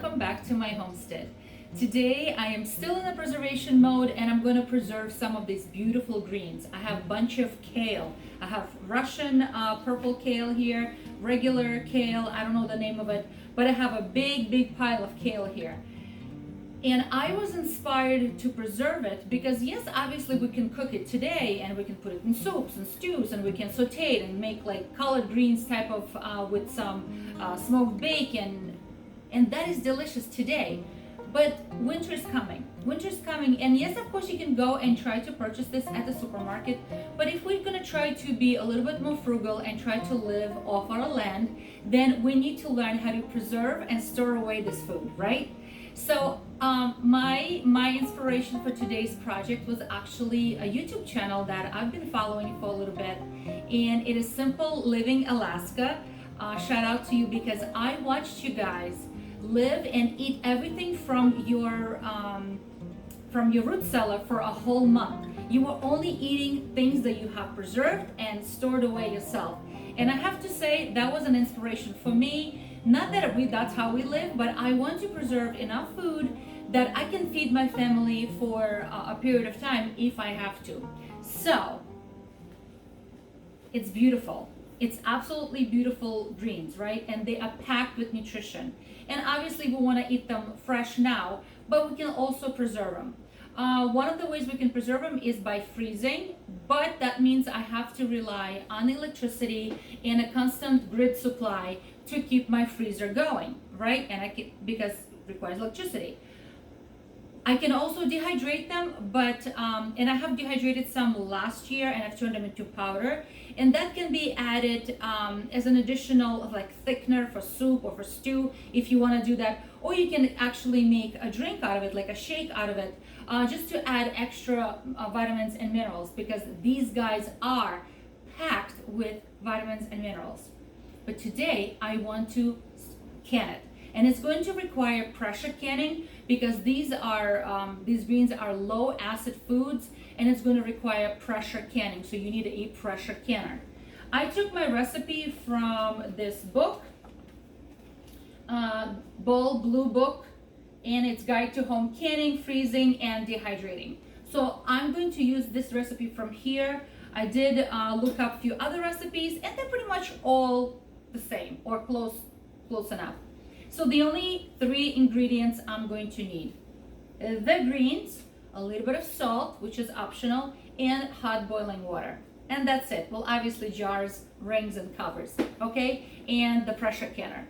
welcome back to my homestead. Today I am still in the preservation mode and I'm going to preserve some of these beautiful greens. I have a bunch of kale. I have Russian purple kale here, regular kale, I don't know the name of it, but I have a big pile of kale here. And I was inspired to preserve it because yes, obviously we can cook it today and we can put it in soups and stews and we can saute it and make like collard greens type of with some smoked bacon, and that is delicious today. But winter is coming. Winter is coming, and yes, of course, you can go and try to purchase this at the supermarket. But if we're gonna try to be a little bit more frugal and try to live off our land, then we need to learn how to preserve and store away this food, right? So my inspiration for today's project was actually a YouTube channel that I've been following for a little bit, and it is Simple Living Alaska. Shout out to you because I watched you guys live and eat everything from your root cellar for a whole month. You were only eating things that you have preserved and stored away yourself. And I have to say that was an inspiration for me. Not that that's how we live, but I want to preserve enough food that I can feed my family for a period of time if I have to. So it's beautiful. It's absolutely beautiful greens, right? And they are packed with nutrition. And obviously we want to eat them fresh now, but we can also preserve them. One of the ways we can preserve them is by freezing, but that means I have to rely on electricity and a constant grid supply to keep my freezer going, right? And because it requires electricity. I can also dehydrate them, but and I have dehydrated some last year and I've turned them into powder, and that can be added as an additional like thickener for soup or for stew if you want to do that, or you can actually make a drink out of it, like a shake out of it, just to add extra vitamins and minerals, because these guys are packed with vitamins and minerals. But today I want to can it. And it's going to require pressure canning because these greens are low acid foods, and it's going to require pressure canning. So you need a pressure canner. I took my recipe from this book, Bold Blue Book, and it's Guide to Home Canning, Freezing, and Dehydrating. So I'm going to use this recipe from here. I did look up a few other recipes, and they're pretty much all the same or close enough. So the only 3 ingredients I'm going to need: the greens, a little bit of salt, which is optional, and hot boiling water. And that's it. Well, obviously jars, rings, and covers, okay? And the pressure canner.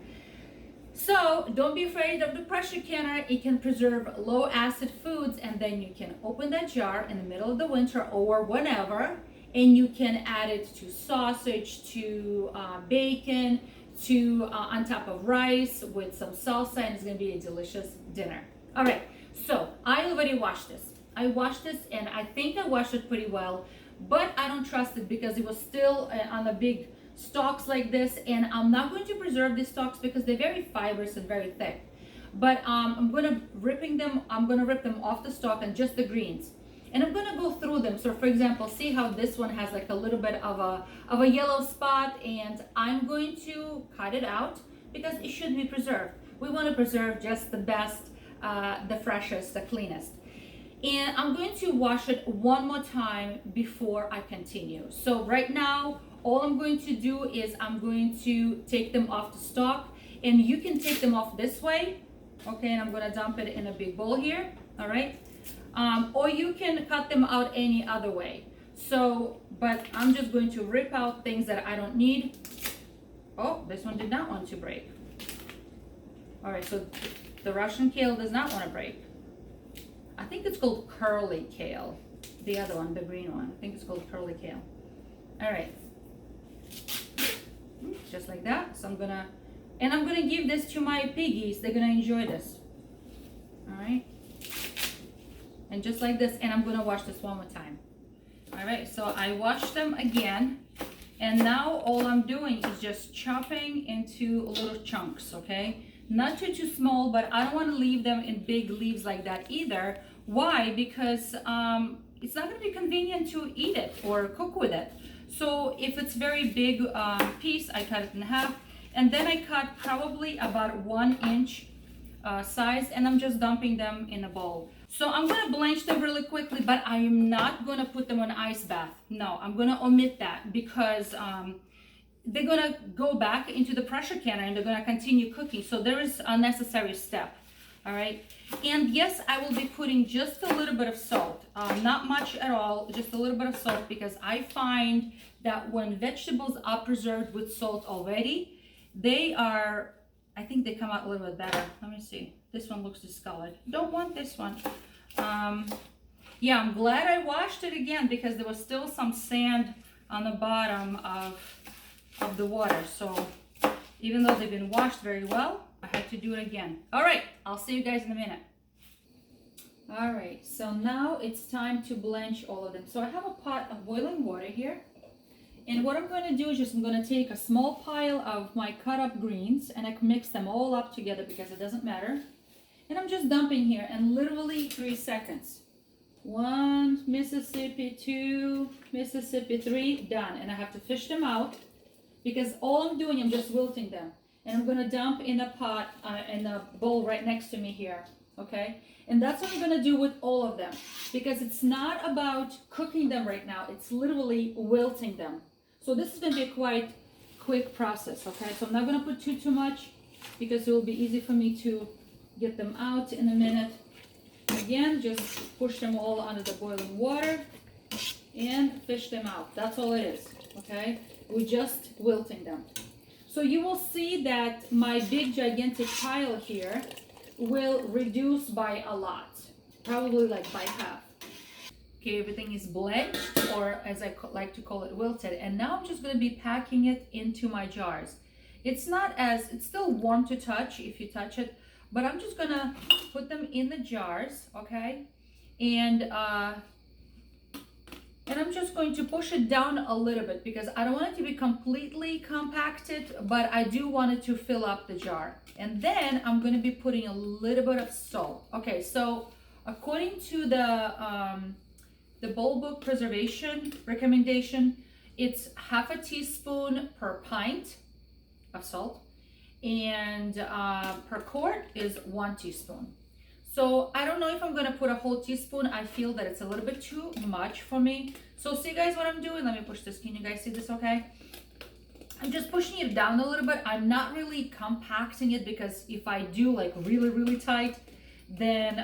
So don't be afraid of the pressure canner. It can preserve low acid foods, and then you can open that jar in the middle of the winter or whenever, and you can add it to sausage, to bacon, to on top of rice with some salsa, and it's going to be a delicious dinner. All right, so I already washed this. I washed this, and I think I washed it pretty well, but I don't trust it because it was still on the big stalks like this, and I'm not going to preserve these stalks because they're very fibrous and very thick. But I'm going to rip them off the stalk and just the greens. And I'm gonna go through them. So for example, see how this one has like a little bit of a yellow spot, and I'm going to cut it out because it should be preserved. We want to preserve just the best, the freshest, the cleanest. And I'm going to wash it one more time before I continue. So right now, all I'm going to do is I'm going to take them off the stalk, and you can take them off this way. Okay, and I'm gonna dump it in a big bowl here, all right? Or you can cut them out any other way. So, but I'm just going to rip out things that I don't need. Oh, this one did not want to break. All right, so the Russian kale does not want to break. I think it's called curly kale. The other one, the green one, I think it's called curly kale. All right, just like that. So I'm gonna give this to my piggies. They're gonna enjoy this. All right. And just like this, and I'm gonna wash this one more time. All right, so I washed them again, and now all I'm doing is just chopping into little chunks, okay? Not too small, but I don't wanna leave them in big leaves like that either. Why? Because it's not gonna be convenient to eat it or cook with it. So if it's very big piece, I cut it in half, and then I cut probably about 1 inch size, and I'm just dumping them in a bowl. So I'm gonna blanch them really quickly, but I am not gonna put them on ice bath. No, I'm gonna omit that because they're gonna go back into the pressure canner and they're gonna continue cooking. So there is a necessary step, all right? And yes, I will be putting just a little bit of salt, not much at all, just a little bit of salt, because I find that when vegetables are preserved with salt already, they are, I think they come out a little bit better. Let me see. This one looks discolored. Don't want this one. Yeah, I'm glad I washed it again because there was still some sand on the bottom of the water. So even though they've been washed very well, I had to do it again. All right, I'll see you guys in a minute. All right, so now it's time to blanch all of them. So I have a pot of boiling water here. And what I'm going to do is just I'm going to take a small pile of my cut up greens and I can mix them all up together because it doesn't matter. And I'm just dumping here and literally 3 seconds. 1 Mississippi, 2 Mississippi, 3, done. And I have to fish them out because all I'm doing, I'm just wilting them. And I'm going to dump in a pot, in a bowl right next to me here. Okay? And that's what I'm going to do with all of them because it's not about cooking them right now. It's literally wilting them. So this is going to be a quite quick process, okay? So I'm not going to put too much because it will be easy for me to get them out in a minute. Again, just push them all under the boiling water and fish them out. That's all it is, okay? We're just wilting them. So you will see that my big gigantic pile here will reduce by a lot, probably like by half. Okay, everything is blanched, or as I like to call it, wilted. And now I'm just going to be packing it into my jars. It's still warm to touch if you touch it, but I'm just going to put them in the jars, okay? And I'm just going to push it down a little bit because I don't want it to be completely compacted, but I do want it to fill up the jar. And then I'm going to be putting a little bit of salt. Okay, so according to the bowl book preservation recommendation, it's half a teaspoon per pint of salt, and per quart is 1 teaspoon. So I don't know if I'm gonna put a whole teaspoon. I feel that it's a little bit too much for me. So see guys what I'm doing? Let me push this. Can you guys see this okay? I'm just pushing it down a little bit. I'm not really compacting it because if I do like really tight, then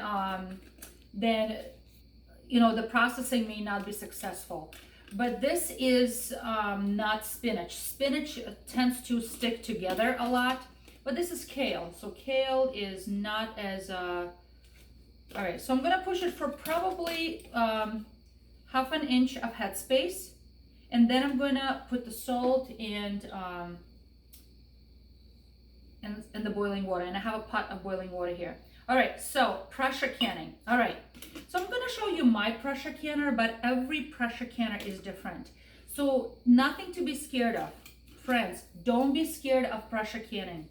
you know, the processing may not be successful. But this is not spinach. Spinach tends to stick together a lot, but this is kale. So kale is not as, all right, so I'm gonna push it for probably half an inch of headspace. And then I'm gonna put the salt and the boiling water. And I have a pot of boiling water here. All right, so pressure canning. All right, so I'm gonna show you my pressure canner, but every pressure canner is different. So nothing to be scared of. Friends, don't be scared of pressure canning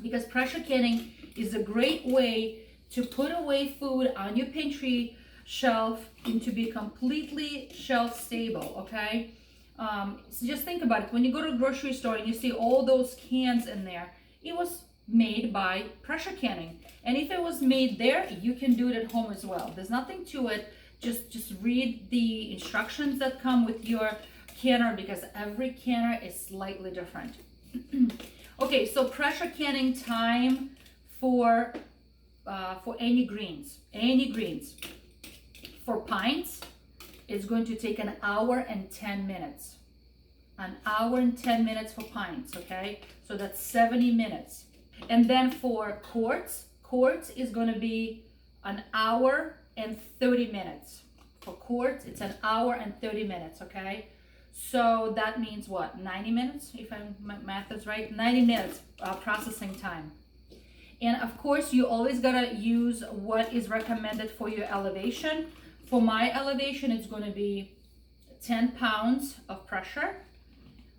because pressure canning is a great way to put away food on your pantry shelf and to be completely shelf stable, okay? So just think about it. When you go to a grocery store and you see all those cans in there, it was made by pressure canning. And if it was made there, you can do it at home as well. There's nothing to it. Just read the instructions that come with your canner because every canner is slightly different. Okay, so pressure canning time for any greens. For pints, it's going to take 1 hour and 10 minutes. 1 hour and 10 minutes for pints, okay? So that's 70 minutes. And then for quarts is going to be 1 hour and 30 minutes. For quarts, it's 1 hour and 30 minutes, okay? So that means what? 90 minutes, if my math is right? 90 minutes processing time. And of course, you always gotta use what is recommended for your elevation. For my elevation, it's gonna be 10 pounds of pressure.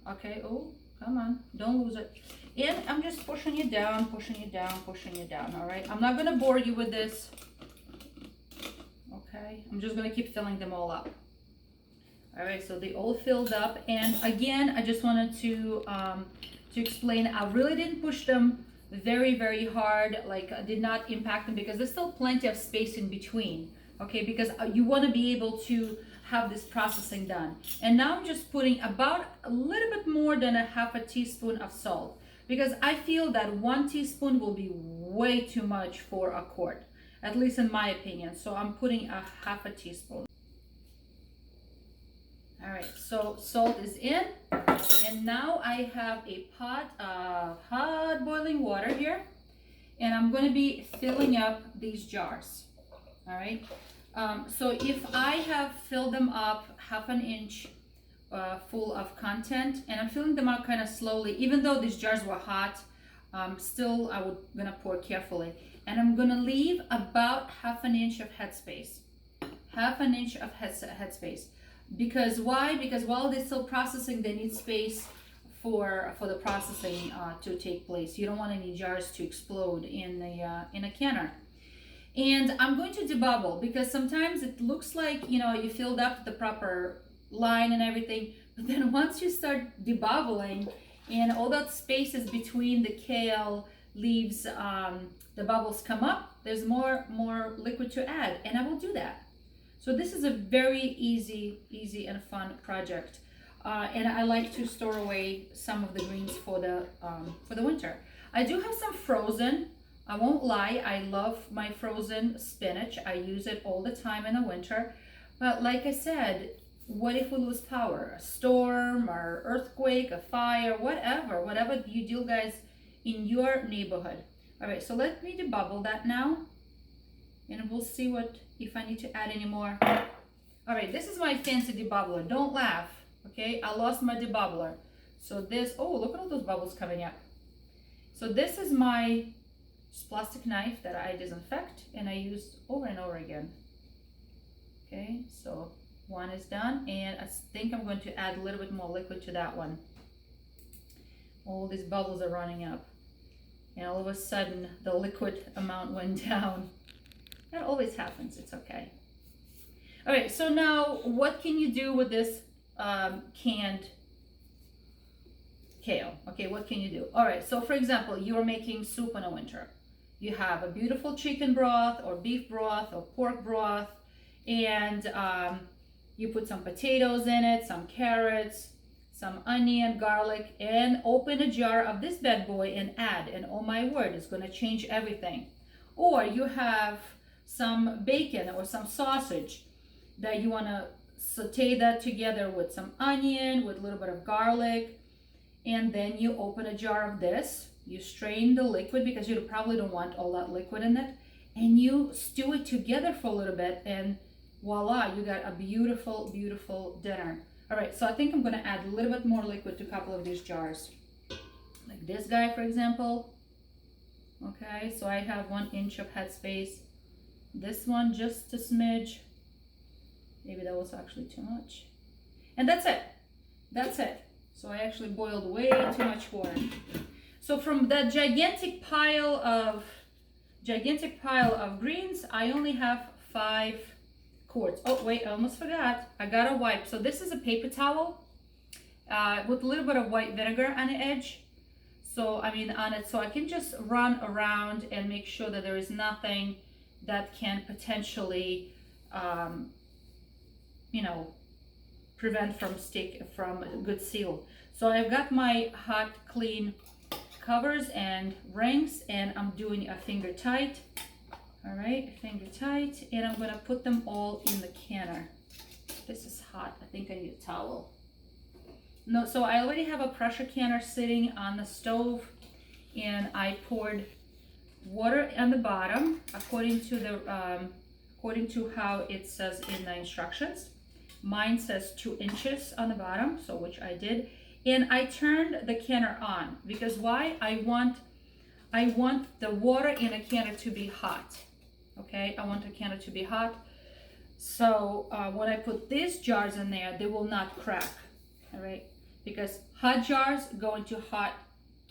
Okay, oh, come on, don't lose it. And I'm just pushing it down, all right? I'm not gonna bore you with this, okay? I'm just gonna keep filling them all up. All right, so they all filled up. And again, I just wanted to explain, I really didn't push them very, very hard, like did not impact them because there's still plenty of space in between. Okay, because you want to be able to have this processing done. And now I'm just putting about a little bit more than a half a teaspoon of salt, because I feel that 1 teaspoon will be way too much for a quart, at least in my opinion. So I'm putting a half a teaspoon. All right, so salt is in, and now I have a pot of hot boiling water here, and I'm going to be filling up these jars. All right, so if I have filled them up half an inch full of content, and I'm filling them up kind of slowly, even though these jars were hot, still I'm gonna pour carefully, and I'm gonna leave about half an inch of headspace. Half an inch of headspace. Because why? Because while they're still processing, they need space for the processing to take place. You don't want any jars to explode in a canner. And I'm going to debubble, because sometimes it looks like, you know, you filled up the proper line and everything, but then once you start debubbling and all that spaces between the kale leaves, the bubbles come up, there's more liquid to add, and I will do that. So this is a very easy and fun project, and I like to store away some of the greens for the winter. I do have some frozen. I won't lie, I love my frozen spinach. I use it all the time in the winter. But like I said, what if we lose power? A storm or earthquake, a fire, whatever you do, guys, in your neighborhood. All right, so let me debubble that now, and we'll see if I need to add any more. All right, this is my fancy debubbler. Don't laugh, okay? I lost my debubbler. So this, oh, look at all those bubbles coming up. So this is my plastic knife that I disinfect and I use over and over again. Okay, so one is done, and I think I'm going to add a little bit more liquid to that one. All these bubbles are running up, and all of a sudden the liquid amount went down. That always happens, it's okay. All right, so now what can you do with this canned kale? Okay, what can you do? All right, so for example, you're making soup in the winter. You have a beautiful chicken broth or beef broth or pork broth, and you put some potatoes in it, some carrots, some onion, garlic, and open a jar of this bad boy and add, and oh my word, it's going to change everything. Or you have some bacon or some sausage that you want to saute that together with some onion, with a little bit of garlic, and then you open a jar of this. You strain the liquid, because you probably don't want all that liquid in it, and you stew it together for a little bit, and voila, you got a beautiful, beautiful dinner. All right, so I think I'm gonna add a little bit more liquid to a couple of these jars. Like this guy, for example. Okay, so I have 1 inch of headspace. This one, just a smidge. Maybe that was actually too much. And that's it. That's it. So I actually boiled way too much water. So from that gigantic pile of greens, I only have 5 quarts. Oh wait, I almost forgot. I gotta wipe. So this is a paper towel with a little bit of white vinegar on the edge. So on it, so I can just run around and make sure that there is nothing that can potentially, prevent from a good seal. So I've got my hot, clean covers and rings, and I'm doing a finger tight. All right, finger tight, and I'm gonna put them all in the canner. This is hot. I think I need a towel. No, so I already have a pressure canner sitting on the stove, and I poured water on the bottom according to how it says in the instructions. Mine says 2 inches on the bottom, so which I did. And I turned the canner on, because why? I want the water in a canner to be hot. Okay, I want the canner to be hot. So when I put these jars in there, they will not crack. All right, because hot jars go into hot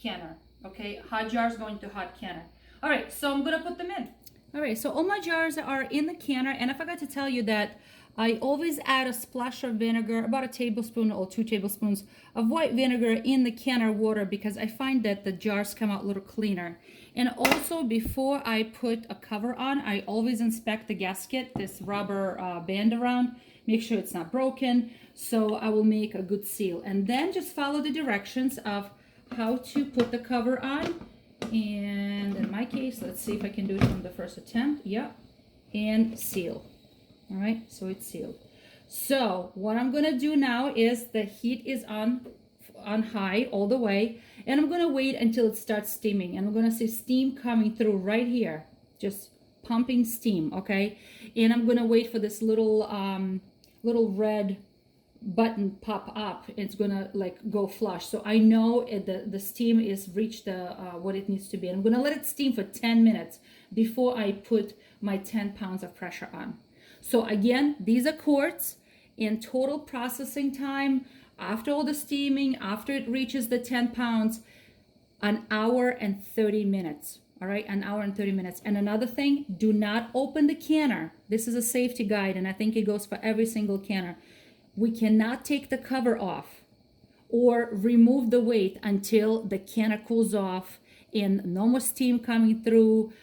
canner. Okay, hot jars go into hot canner. All right, so I'm gonna put them in. All right, so all my jars are in the canner, and I forgot to tell you that I always add a splash of vinegar, about a tablespoon or 2 tablespoons of white vinegar in the canner water, because I find that the jars come out a little cleaner. And also, before I put a cover on, I always inspect the gasket, this rubber band around, make sure it's not broken, so I will make a good seal. And then just follow the directions of how to put the cover on. And in my case, let's see if I can do it from the first attempt. Yep. And seal. All right, so it's sealed. So what I'm gonna do now is the heat is on high all the way, and I'm gonna wait until it starts steaming, and I'm gonna see steam coming through right here, just pumping steam. Okay, and I'm gonna wait for this little red button pop up. It's gonna like go flush, so I know the steam is reached the what it needs to be. And I'm gonna let it steam for 10 minutes before I put my 10 pounds of pressure on. So again, these are quarts. In total processing time, after all the steaming, after it reaches the 10 pounds, 1 hour and 30 minutes. All right, 1 hour and 30 minutes. And another thing, do not open the canner. This is a safety guide, and I think it goes for every single canner. We cannot take the cover off or remove the weight until the canner cools off and no more steam coming through.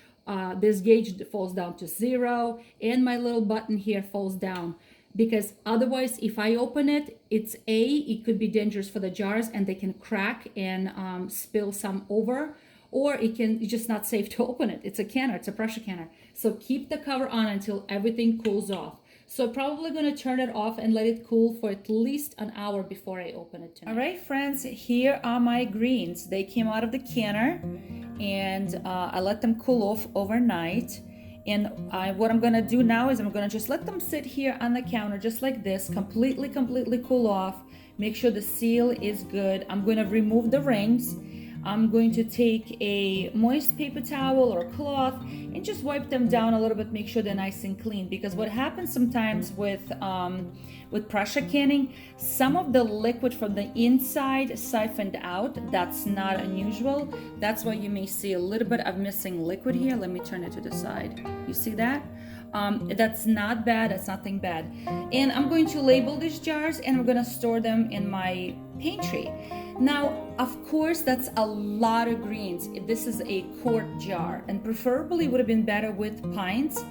This gauge falls down to 0, and my little button here falls down, because otherwise, if I open it, it could be dangerous for the jars, and they can crack and spill some over, or it's just not safe to open it. It's a canner, it's a pressure canner. So keep the cover on until everything cools off. So probably going to turn it off and let it cool for at least 1 hour before I open it tonight. All right, friends, here are my greens. They came out of the canner, and I let them cool off overnight. And what I'm going to do now is I'm going to just let them sit here on the counter just like this, completely cool off. Make sure the seal is good. I'm going to remove the rings. I'm going to take a moist paper towel or a cloth and just wipe them down a little bit, make sure they're nice and clean. Because what happens sometimes with pressure canning, some of the liquid from the inside siphoned out. That's not unusual. That's why you may see a little bit of missing liquid here. Let me turn it to the side. You see that? That's not bad. That's nothing bad. And I'm going to label these jars, and I'm going to store them in my pantry. Now, of course, that's a lot of greens. This is a quart jar, and preferably would have been better with pints,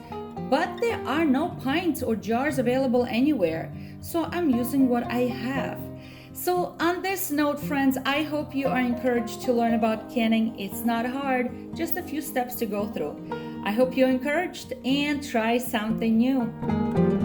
but there are no pints or jars available anywhere, so I'm using what I have. So on this note, friends, I hope you are encouraged to learn about canning. It's not hard, just a few steps to go through. I hope you're encouraged and try something new.